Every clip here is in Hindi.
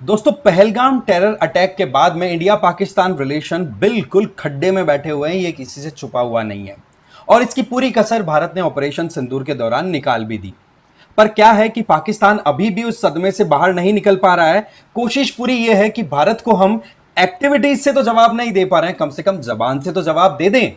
दोस्तों, पहलगाम टेरर अटैक के बाद में इंडिया पाकिस्तान रिलेशन बिल्कुल खड्डे में बैठे हुए हैं। ये किसी से छुपा हुआ नहीं है और इसकी पूरी कसर भारत ने ऑपरेशन सिंदूर के दौरान निकाल भी दी। पर क्या है कि पाकिस्तान अभी भी उस सदमे से बाहर नहीं निकल पा रहा है। कोशिश पूरी ये है कि भारत को हम एक्टिविटीज से तो जवाब नहीं दे पा रहे हैं, कम से कम जबान से तो जवाब दे दें।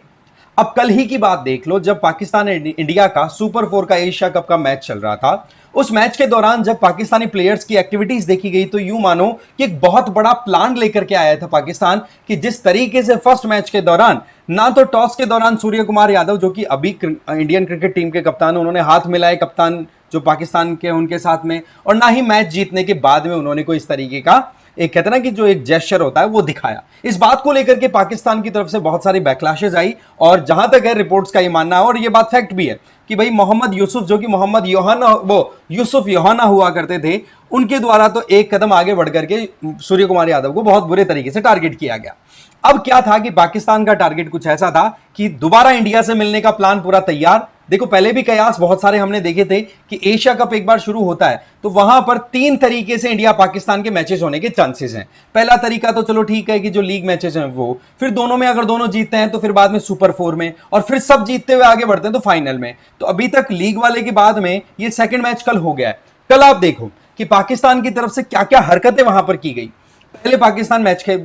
अब कल ही की बात देख लो, जब पाकिस्तान इंडिया का सुपर 4 का एशिया कप का मैच चल रहा था। उस मैच के दौरान जब पाकिस्तानी प्लेयर्स की एक्टिविटीज देखी गई तो यूं मानो कि एक बहुत बड़ा प्लान लेकर के आया था पाकिस्तान, कि जिस तरीके से फर्स्ट मैच के दौरान ना तो टॉस के दौरान सूर्य कुमार यादव, जो कि अभी इंडियन क्रिकेट टीम के कप्तान, उन्होंने हाथ मिलाए कप्तान जो पाकिस्तान के उनके साथ में, और ना ही मैच जीतने के बाद में उन्होंने कोई इस तरीके का एक कहते ना कि जो एक जेस्चर होता है वो दिखाया। इस बात को लेकर के पाकिस्तान की तरफ से बहुत सारी बैकलैशेस आई और जहां तक है रिपोर्ट्स का ये मानना है, और ये बात फैक्ट भी है, कि भाई मोहम्मद यूसुफ, जो कि मोहम्मद योहाना, वो यूसुफ योहाना हुआ करते थे, उनके द्वारा तो एक कदम आगे बढ़ करके सूर्य कुमार यादव को बहुत बुरे तरीके से टारगेट किया गया। अब क्या था कि पाकिस्तान का टारगेट कुछ ऐसा था कि दोबारा इंडिया से मिलने का प्लान पूरा तैयार। देखो, पहले भी कयास बहुत सारे हमने देखे थे कि एशिया कप एक बार शुरू होता है तो वहां पर 3 तरीके से इंडिया पाकिस्तान के मैचेस होने के चांसेस हैं। पहला तरीका तो चलो ठीक है कि जो लीग मैचेस हैं वो, फिर दोनों में अगर दोनों जीतते हैं तो फिर बाद में सुपर 4 में, और फिर सब जीतते हुए आगे बढ़ते हैं तो फाइनल में। तो अभी तक लीग वाले के बाद में ये सेकंड मैच कल हो गया है। कल आप देखो कि पाकिस्तान की तरफ से क्या क्या हरकतें वहां पर की गई। पहले पाकिस्तान मैच के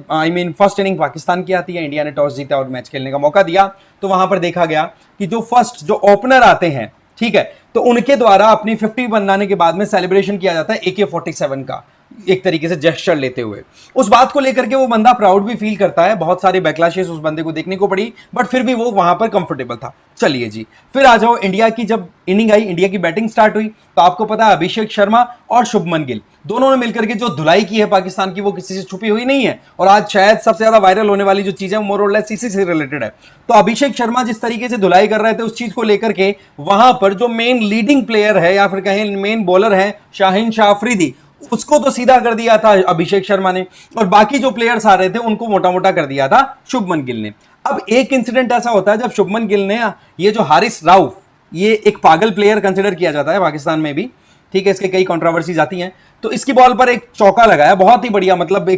फर्स्ट इनिंग पाकिस्तान की आती है, इंडिया ने टॉस जीता और मैच खेलने का मौका दिया। तो वहां पर देखा गया कि जो ओपनर आते हैं, ठीक है, तो उनके द्वारा अपनी 50 बनाने के बाद में सेलिब्रेशन किया जाता है AK-47 का, एक तरीके से जेस्चर लेते हुए। उस बात को लेकर के वो बंदा प्राउड भी फील करता है। बहुत सारी बैकलैशेस उस बंदे को देखने को पड़ी, बट फिर भी वो वहां पर कंफर्टेबल था। चलिए जी, फिर आ जाओ इंडिया की। जब इनिंग आई, इंडिया की बैटिंग स्टार्ट हुई, तो आपको पता है अभिषेक शर्मा और शुभमन गिल दोनों ने मिलकर के जो धुलाई की है पाकिस्तान की, वो किसी से छुपी हुई नहीं है। और आज शायद सबसे ज्यादा वायरल होने वाली जो चीज है मोर और लेस इसी से रिलेटेड है। तो अभिषेक शर्मा जिस तरीके से धुलाई कर रहे थे, उस चीज को लेकर के वहां पर जो मेन लीडिंग प्लेयर है या फिर कहें मेन बॉलर है शाहीन शाह अफरीदी, उसको तो सीधा कर दिया था अभिषेक शर्मा ने, और बाकी जो प्लेयर्स आ रहे थे उनको मोटा मोटा कर दिया था शुभमन गिल ने। अब एक इंसिडेंट ऐसा होता है जब शुभमन गिल ने, ये जो हारिस राउफ, ये एक पागल प्लेयर कंसिडर किया जाता है पाकिस्तान में भी, ठीक है, इसके कई कंट्रोवर्सीज आती हैं। तो इसकी बॉल पर एक चौका लगाया, बहुत ही बढ़िया, मतलब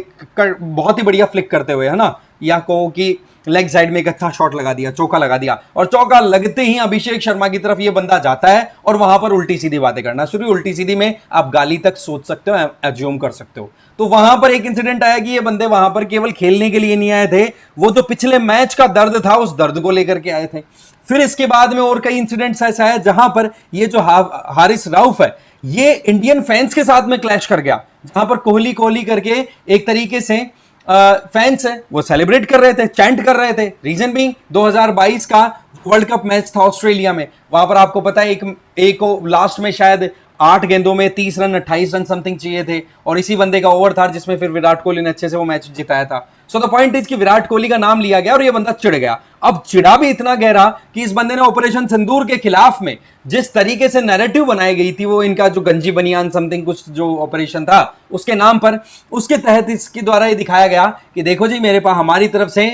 बहुत ही बढ़िया फ्लिक करते हुए, है ना, या को कि लेग साइड में एक अच्छा शॉट लगा दिया, चौका लगा दिया, और चौका लगते ही अभिषेक शर्मा की तरफ ये बंदा जाता है और वहां पर उल्टी सीधी बातें करना शुरू। उल्टी सीधी में आप गाली तक सोच सकते हो, एज्यूम कर सकते हो। तो वहां पर एक इंसिडेंट आया कि ये बंदे वहां पर केवल खेलने के लिए नहीं आए थे, वो जो पिछले मैच का दर्द था उस दर्द को लेकर के आए थे। फिर इसके बाद में और कई इंसिडेंट्स ऐसा है जहां पर ये जो हारिस राउफ है, ये इंडियन फैंस के साथ में क्लैश कर गया, जहां पर कोहली कोहली करके एक तरीके से फैंस है वो सेलिब्रेट कर रहे थे, चैंट कर रहे थे। रीजन बीइंग 2022 का वर्ल्ड कप मैच था ऑस्ट्रेलिया में। वहां पर आपको पता है एक लास्ट में शायद 8 गेंदों में 30 रन 28 रन समथिंग चाहिए थे, और इसी बंदे का ओवर था जिसमें फिर विराट कोहली ने अच्छे से वो मैच जिताया था। सो द पॉइंट इज कि विराट कोहली का नाम लिया गया और ये बंदा चिढ़ गया। अब चिढ़ा भी इतना गहरा कि इस बंदे ने ऑपरेशन सिंदूर के खिलाफ में जिस तरीके से नैरेटिव बनाई गई थी, वो इनका जो गंजी बनियान समथिंग कुछ जो ऑपरेशन था उसके नाम पर, उसके तहत इसके द्वारा ये दिखाया गया कि देखो जी, मेरे पास हमारी तरफ से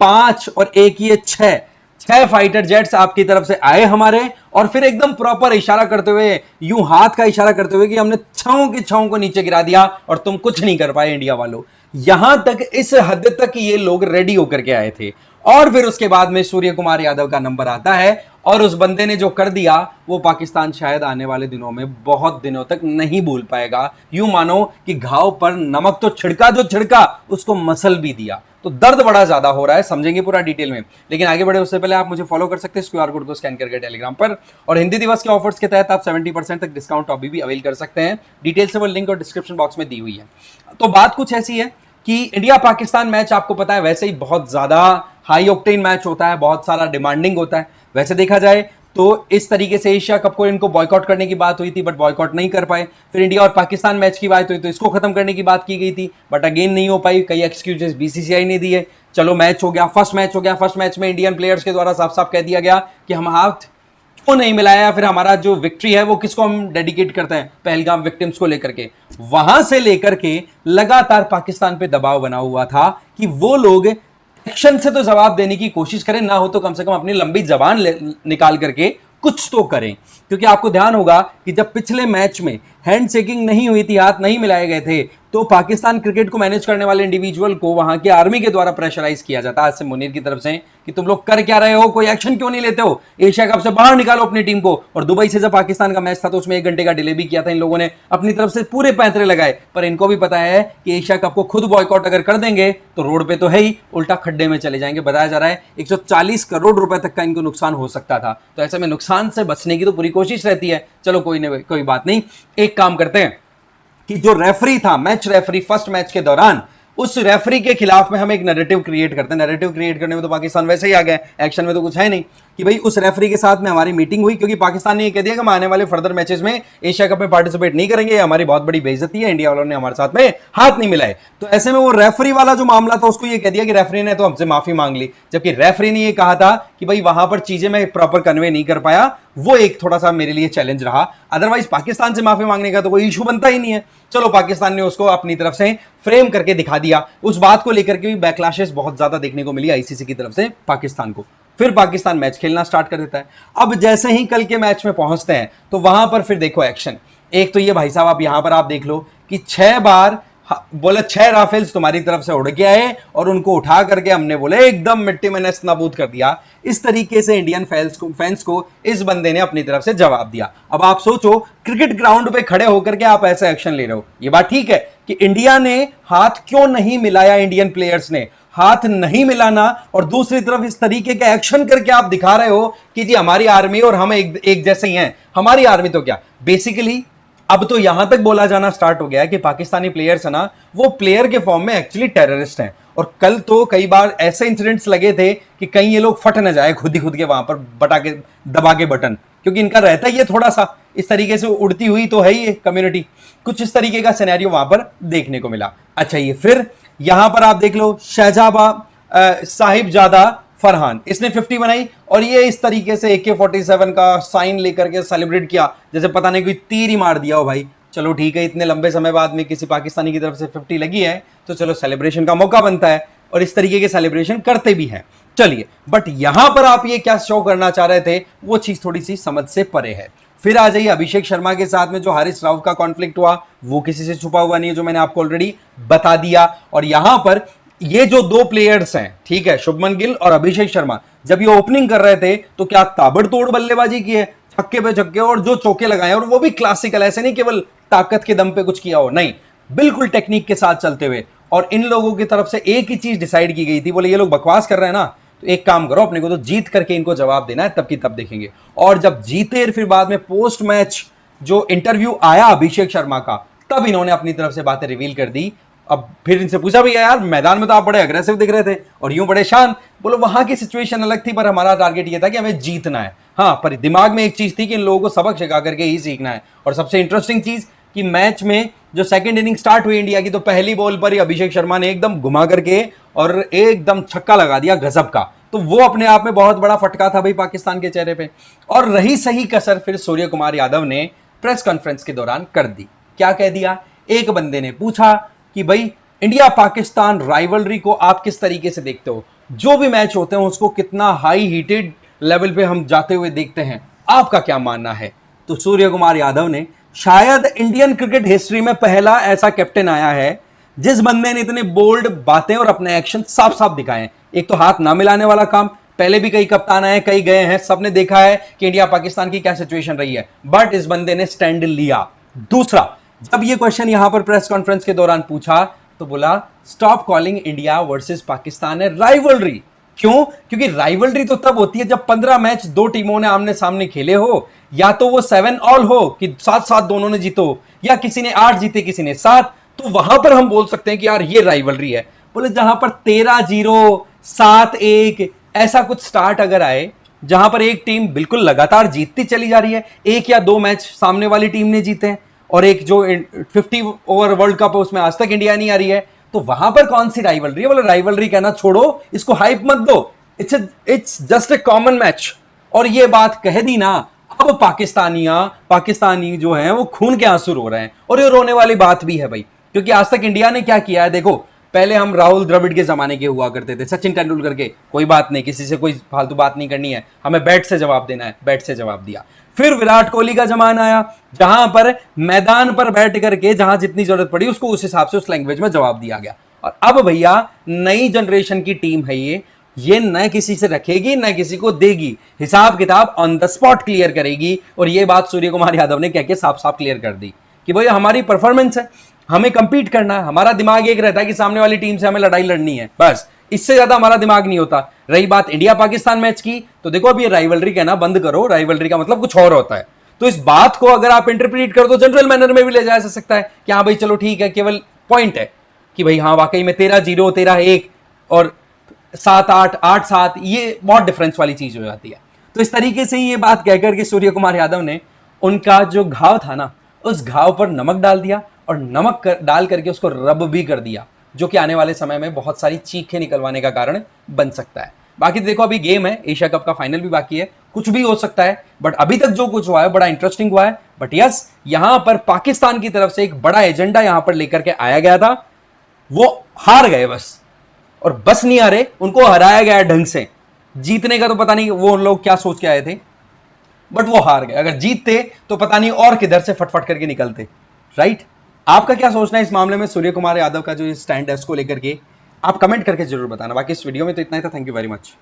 5 और एक ये 6 फाइटर जेट्स आपकी तरफ से आए हमारे, और फिर एकदम प्रॉपर इशारा करते हुए, यूं हाथ का इशारा करते हुए कि हमने छाओं की छाओं को नीचे गिरा दिया और तुम कुछ नहीं कर पाए इंडिया वालों। यहां तक, इस हद तक ये लोग रेडी होकर के आए थे। और फिर उसके बाद में सूर्य कुमार यादव का नंबर आता है और उस बंदे ने जो कर दिया वो पाकिस्तान शायद आने वाले दिनों में बहुत दिनों तक नहीं भूल पाएगा। यूं मानो कि घाव पर नमक तो छिड़का, जो छिड़का उसको मसल भी दिया। तो दर्द बड़ा ज्यादा हो रहा है, समझेंगे पूरा डिटेल में। लेकिन आगे बढ़े उससे पहले आप मुझे फॉलो कर सकते हैं QR कोड को स्कैन करके टेलीग्राम पर, और हिंदी दिवस के ऑफर्स के तहत आप 70% तक डिस्काउंट अभी भी अवेल कर सकते हैं। डिटेल से वो लिंक और डिस्क्रिप्शन बॉक्स में दी हुई है। तो बात कुछ ऐसी है कि इंडिया पाकिस्तान मैच आपको पता है वैसे ही बहुत ज्यादा हाई ऑक्टेन मैच होता है, बहुत सारा डिमांडिंग होता है। वैसे देखा जाए तो इस तरीके से एशिया कप को इनको बॉयकॉट करने की बात हुई थी, बट बॉयकॉट नहीं कर पाए। फिर इंडिया और पाकिस्तान मैच की बात हुई तो इसको खत्म करने की बात की गई थी, बट अगेन नहीं हो पाई। कई एक्सक्यूजेस BCCI ने दिए। चलो मैच हो गया, फर्स्ट मैच हो गया। फर्स्ट मैच में इंडियन प्लेयर्स के द्वारा साफ साफ कह दिया गया कि हम हाथ क्यों नहीं मिलाया, फिर हमारा जो विक्ट्री है वो किसको हम डेडिकेट करते हैं, पहलगाम विक्टिम्स को लेकर के। वहां से लेकर के लगातार पाकिस्तान पे दबाव बना हुआ था कि वो लोग एक्शन से तो जवाब देने की कोशिश करें, ना हो तो कम से कम अपनी लंबी जबान निकाल करके कुछ तो करें। क्योंकि आपको ध्यान होगा कि जब पिछले मैच में हैंड शेकिंग नहीं हुई थी, हाथ नहीं मिलाए गए थे, तो पाकिस्तान क्रिकेट को मैनेज करने वाले इंडिविजुअल को वहां के आर्मी के द्वारा प्रेशराइज किया जाता है आज से मुनीर की तरफ से कि तुम लोग कर क्या रहे हो, कोई एक्शन क्यों नहीं लेते हो, एशिया कप से बाहर निकालो अपनी टीम को। और दुबई से जब पाकिस्तान का मैच था तो उसमें 1 घंटे का डिले भी किया था इन लोगों ने, अपनी तरफ से पूरे पैंतरे लगाए, पर इनको भी पता है कि एशिया कप को खुद बॉयकॉट अगर कर देंगे तो रोड पे तो है ही, उल्टा खड्डे में चले जाएंगे। बताया जा रहा है 140 करोड़ रुपए तक का इनको नुकसान हो सकता था, तो ऐसे में नुकसान से बचने की तो पूरी कोशिश रहती है। चलो कोई बात नहीं, एक काम करते हैं कि जो रेफरी था, मैच रेफरी फर्स्ट मैच के दौरान, उस रेफरी के खिलाफ में हम एक नैरेटिव क्रिएट करते हैं। नैरेटिव क्रिएट करने में तो पाकिस्तान वैसे ही आ गया, एक्शन में तो कुछ है नहीं, कि भाई उस रेफरी के साथ में हमारी मीटिंग हुई, क्योंकि पाकिस्तान ने ये कह दिया कि हम आने वाले फर्दर मैचेस में एशिया कप में पार्टिसिपेट नहीं करेंगे, हमारी बहुत बड़ी बेइज्जती है, इंडिया वालों ने हमारे साथ में हाथ नहीं मिलाए। तो ऐसे में वो रेफरी वाला जो मामला था उसको ये कह दिया कि रेफरी ने तो हमसे माफी मांग ली, जबकि रेफरी ने ये कहा था कि भाई वहां पर चीजें मैं प्रॉपर कन्वे नहीं कर पाया, वो एक थोड़ा सा मेरे लिए चैलेंज रहा, अदरवाइज पाकिस्तान से माफी मांगने का तो कोई इशू बनता ही नहीं है। चलो पाकिस्तान ने उसको अपनी तरफ से फ्रेम करके दिखा दिया, उस बात को लेकर के भी बैकलैशेस बहुत ज्यादा देखने को मिली आईसीसी की तरफ से पाकिस्तान को। फिर पाकिस्तान मैच खेलना स्टार्ट कर देता है। अब जैसे ही कल के मैच में पहुंचते हैं तो वहां पर फिर देखो एक्शन, एक तो ये भाई साहब आप यहां पर आप देख लो कि 6 बार बोले 6 राफेल्स तुम्हारी तरफ से उड़ के आए और उनको उठा करके हमने बोले एकदम मिट्टी में नस्त नाबूद कर दिया। इस तरीके से इंडियन फैंस को इस बंदे ने अपनी तरफ से जवाब दिया। अब आप सोचो क्रिकेट ग्राउंड पे खड़े होकर के आप ऐसा एक्शन ले रहे हो, ये बात ठीक है कि इंडिया ने हाथ क्यों नहीं मिलाया, इंडियन प्लेयर्स ने हाथ नहीं मिलाना, और दूसरी तरफ इस तरीके के एक्शन करके आप दिखा रहे हो कि जी हमारी आर्मी और हम एक जैसे ही हैं। हमारी आर्मी तो क्या, बेसिकली अब तो यहां तक बोला जाना स्टार्ट हो गया है कि पाकिस्तानी प्लेयर्स है ना, वो प्लेयर के फॉर्म में एक्चुअली टेररिस्ट हैं। और कल तो कई बार ऐसे इंसिडेंट्स लगे थे कि कहीं ये लोग फट न जाए खुद के वहां पर बटा के दबा के बटन, क्योंकि इनका रहता ही है थोड़ा सा इस तरीके से उड़ती हुई तो है ही कम्युनिटी, कुछ इस तरीके का सिनेरियो वहां पर देखने को मिला। अच्छा ये फिर यहां पर आप देख लो शहजाबा साहिबजादा फरहान, इसने 50 बनाई और ये इस तरीके से AK-47 का साइन लेकर के सेलिब्रेट किया जैसे पता नहीं कोई तीर ही मार दिया हो भाई। चलो ठीक है, इतने लंबे समय बाद में किसी पाकिस्तानी की तरफ से 50 लगी है तो चलो सेलिब्रेशन का मौका बनता है, और इस तरीके के सेलिब्रेशन करते भी हैं। चलिए, बट यहां पर आप ये क्या शो करना चाह रहे थे, वो चीज थोड़ी सी समझ से परे है। फिर आ जाइए अभिषेक शर्मा के साथ में जो हारिस राउफ का कॉन्फ्लिक्ट हुआ, वो किसी से छुपा हुआ नहीं है, जो मैंने आपको ऑलरेडी बता दिया। और यहां पर ये जो 2 प्लेयर्स हैं, ठीक है, शुभमन गिल और अभिषेक शर्मा, जब ये ओपनिंग कर रहे थे तो क्या ताबड़तोड़ बल्लेबाजी की है, छक्के पे छक्के और जो चौके लगाए, और वो भी क्लासिकल, ऐसे नहीं केवल ताकत के दम पे कुछ किया हो, नहीं, बिल्कुल टेक्निक के साथ चलते हुए। और इन लोगों की तरफ से एक ही चीज डिसाइड की गई थी, बोले ये लोग बकवास कर रहे हैं ना, तो एक काम करो, अपने को तो जीत करके इनको जवाब देना है, तब की तब देखेंगे। और जब जीते फिर बाद में पोस्ट मैच जो इंटरव्यू आया अभिषेक शर्मा का, तब इन्होंने अपनी तरफ से बातें रिवील कर दी। अब फिर इनसे पूछा भी यार मैदान में तो आप बड़े अग्रेसिव दिख रहे थे और यूं बड़े शान, बोलो वहां की सिचुएशन अलग थी, पर हमारा टारगेट ये था कि हमें जीतना है। हाँ, पर दिमाग में एक चीज थी कि इन लोगों को सबक सिखा करके ही सीखना है। और सबसे इंटरेस्टिंग चीज कि मैच में जो सेकंड इनिंग स्टार्ट हुई इंडिया की, तो पहली बॉल पर ही अभिषेक शर्मा ने एकदम घुमा करके और एकदम छक्का लगा दिया गजब का, तो वो अपने आप में बहुत बड़ा फटका था भाई पाकिस्तान के चेहरे पे। और रही सही कसर फिर सूर्य कुमार यादव ने प्रेस कॉन्फ्रेंस के दौरान कर दी। क्या कह दिया, एक बंदे ने पूछा कि भाई इंडिया पाकिस्तान राइवलरी को आप किस तरीके से देखते हो, जो भी मैच होते हैं उसको कितना हाई हीटेड लेवल पे हम जाते हुए देखते हैं, आपका क्या मानना है। तो सूर्य कुमार यादव ने, शायद इंडियन क्रिकेट हिस्ट्री में पहला ऐसा कैप्टन आया है जिस बंदे ने इतने बोल्ड बातें और अपने एक्शन साफ साफ दिखाए। एक तो हाथ ना मिलाने वाला काम, पहले भी कई कप्तान आए, कई गए हैं, सबने देखा है कि इंडिया पाकिस्तान की क्या सिचुएशन रही है, बट इस बंदे ने स्टैंड लिया। दूसरा, जब ये क्वेश्चन यहां पर प्रेस कॉन्फ्रेंस के दौरान पूछा तो बोला stop calling India versus Pakistan है राइवलरी। क्यों? क्योंकि राइवलरी तो तब होती है जब 15 मैच 2 टीमों ने आमने सामने खेले हो, या तो वो 7 ऑल हो कि 7-7 दोनों ने जीतो, या किसी ने 8 जीते किसी ने 7, तो वहां पर हम बोल सकते हैं कि यार ये राइवलरी है। बोले जहां पर 13-0, 7-1 ऐसा कुछ स्टार्ट अगर आए, जहां पर एक टीम बिल्कुल लगातार जीतती चली जा रही है, 1 या 2 मैच सामने वाली टीम ने जीते हैं, और एक जो 50 ओवर वर्ल्ड कप है उसमें आज तक इंडिया नहीं आ रही है, तो वहां पर कौन सी राइवलरी है। बोले राइवलरी कहना छोड़ो, इसको हाइप मत दो, it's just a common match. और ये बात कह दी ना, अब पाकिस्तानी जो है वो खून के आंसू रो रहे हैं, और ये रोने वाली बात भी है भाई, क्योंकि आज तक इंडिया ने क्या किया है देखो, पहले हम राहुल द्रविड़ के जमाने के हुआ करते थे, सचिन तेंदुलकर के, कोई बात नहीं, किसी से कोई फालतू बात नहीं करनी है, हमें बैट से जवाब देना है, बैट से जवाब दिया। फिर विराट कोहली का जमाना आया, जहां पर मैदान पर बैठ करके जहां जितनी जरूरत पड़ी उसको उस हिसाब से उस लैंग्वेज में जवाब दिया गया। और अब भैया नई जनरेशन की टीम है ये न किसी से रखेगी न किसी को देगी, हिसाब किताब ऑन द स्पॉट क्लियर करेगी। और ये बात सूर्य कुमार यादव ने कह के साफ साफ क्लियर कर दी कि भाई हमारी परफॉर्मेंस है, हमें कंपीट करना है, हमारा दिमाग एक रहता है कि सामने वाली टीम से हमें लड़ाई लड़नी है, बस इससे ज्यादा हमारा दिमाग नहीं होता। रही बात इंडिया पाकिस्तान मैच की, तो देखो अभी राइवलरी कहना बंद करो, राइवलरी का मतलब कुछ और होता है। तो इस बात को अगर आप इंटरप्रेट कर दो जनरल मैनर में भी ले जाया जा सकता है कि हाँ भाई चलो ठीक है, केवल पॉइंट है कि भाई हाँ वाकई में 13-0 13-1 और 7-8 8-7 ये बहुत डिफरेंस वाली चीज हो जाती है। तो इस तरीके से ये बात कहकर के सूर्य कुमार यादव ने उनका जो घाव था ना, उस घाव पर नमक डाल दिया और नमक डाल करके उसको रब भी कर दिया, जो कि आने वाले समय में बहुत सारी चीखें निकलवाने का कारण बन सकता है। बाकी देखो अभी गेम है, एशिया कप का फाइनल भी बाकी है, कुछ भी हो सकता है, बट अभी तक जो कुछ हुआ है बड़ा इंटरेस्टिंग हुआ है। बट यस, यहां पर पाकिस्तान की तरफ से एक बड़ा एजेंडा यहां पर लेकर के आया गया था, वो हार गए बस, और बस नहीं आ रहे, उनको हराया गया ढंग से। जीतने का तो पता नहीं वो लोग क्या सोच के आए थे, बट वो हार गए। अगर जीतते तो पता नहीं और किधर से फटफट करके निकलते, राइट। आपका क्या सोचना है इस मामले में, सूर्य कुमार यादव का जो स्टैंड है उसको लेकर के आप कमेंट करके जरूर बताना। बाकी इस वीडियो में तो इतना ही था, थैंक यू वेरी मच।